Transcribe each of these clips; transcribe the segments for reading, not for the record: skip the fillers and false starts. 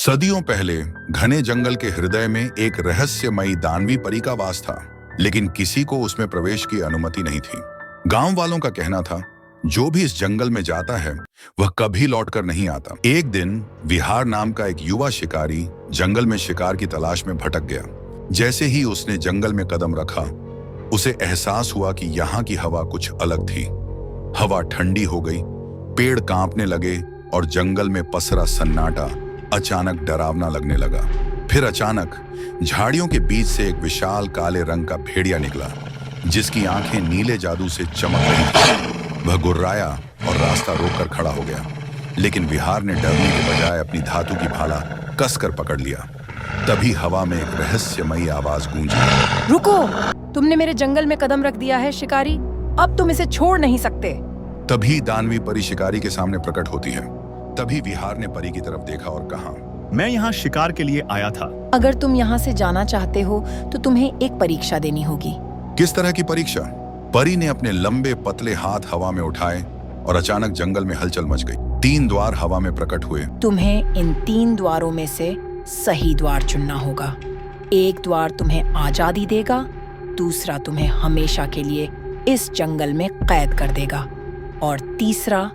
सदियों पहले घने जंगल के हृदय में एक रहस्यमयी दानवी परी का वास था, लेकिन किसी को उसमें प्रवेश की अनुमति नहीं थी। गांव वालों का कहना था, जो भी इस जंगल में जाता है वह कभी लौटकर नहीं आता। एक दिन विहार नाम का एक युवा शिकारी जंगल में शिकार की तलाश में भटक गया। जैसे ही उसने जंगल में कदम रखा, उसे एहसास हुआ कि यहाँ की हवा कुछ अलग थी। हवा ठंडी हो गई, पेड़ कांपने लगे और जंगल में पसरा सन्नाटा अचानक डरावना लगने लगा। फिर अचानक झाड़ियों के बीच से एक विशाल काले रंग का भेड़िया निकला, जिसकी आंखें नीले जादू से चमक रही थी। वह गुर्राया और रास्ता रोककर खड़ा हो गया, लेकिन विहार ने डरने के बजाय अपनी धातु की भाला कसकर पकड़ लिया। तभी हवा में एक रहस्यमयी आवाज गूंजी। रुको, तुमने मेरे जंगल में कदम रख दिया है शिकारी, अब तुम इसे छोड़ नहीं सकते। तभी दानवी परी शिकारी के सामने प्रकट होती है। तभी विहार ने परी की तरफ देखा और कहा, मैं यहाँ शिकार के लिए आया था। अगर तुम यहाँ से जाना चाहते हो तो तुम्हें एक परीक्षा देनी होगी। किस तरह की परीक्षा? परी ने अपने लंबे पतले हाथ हवा में उठाए और अचानक जंगल में हलचल मच गई। 3 द्वार हवा में प्रकट हुए। तुम्हें इन 3 द्वारों में से सही द्वार चुनना होगा। एक द्वार तुम्हें आजादी देगा, दूसरा तुम्हें हमेशा के लिए इस जंगल में कैद कर देगा और तीसरा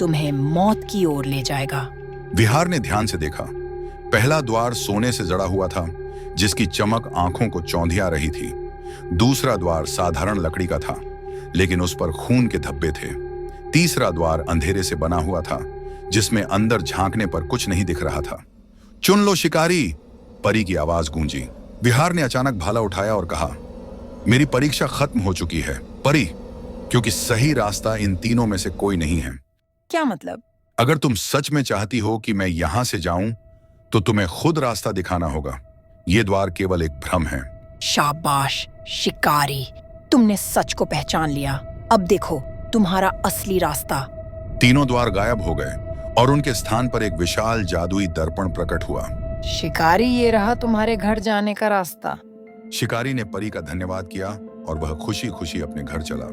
तुम्हें मौत की ओर ले जाएगा। विहार ने ध्यान से देखा। पहला द्वार सोने से जड़ा हुआ था, जिसकी चमक आंखों को चौंधिया रही थी। दूसरा द्वार साधारण लकड़ी का था, लेकिन उस पर खून के धब्बे थे। तीसरा द्वार अंधेरे से बना हुआ था, जिसमें अंदर झांकने पर कुछ नहीं दिख रहा था। चुन लो शिकारी, परी की आवाज गूंजी। विहार ने अचानक भाला उठाया और कहा, मेरी परीक्षा खत्म हो चुकी है परी, क्योंकि सही रास्ता इन तीनों में से कोई नहीं है। क्या मतलब? अगर तुम सच में चाहती हो कि मैं यहां से जाऊं, तो तुम्हें खुद रास्ता दिखाना होगा। ये द्वार केवल एक भ्रम है। शाबाश शिकारी, तुमने सच को पहचान लिया। अब देखो तुम्हारा असली रास्ता। तीनों द्वार गायब हो गए और उनके स्थान पर एक विशाल जादुई दर्पण प्रकट हुआ। शिकारी, ये रहा तुम्हारे घर जाने का रास्ता। शिकारी ने परी का धन्यवाद किया और वह खुशी खुशी अपने घर चला।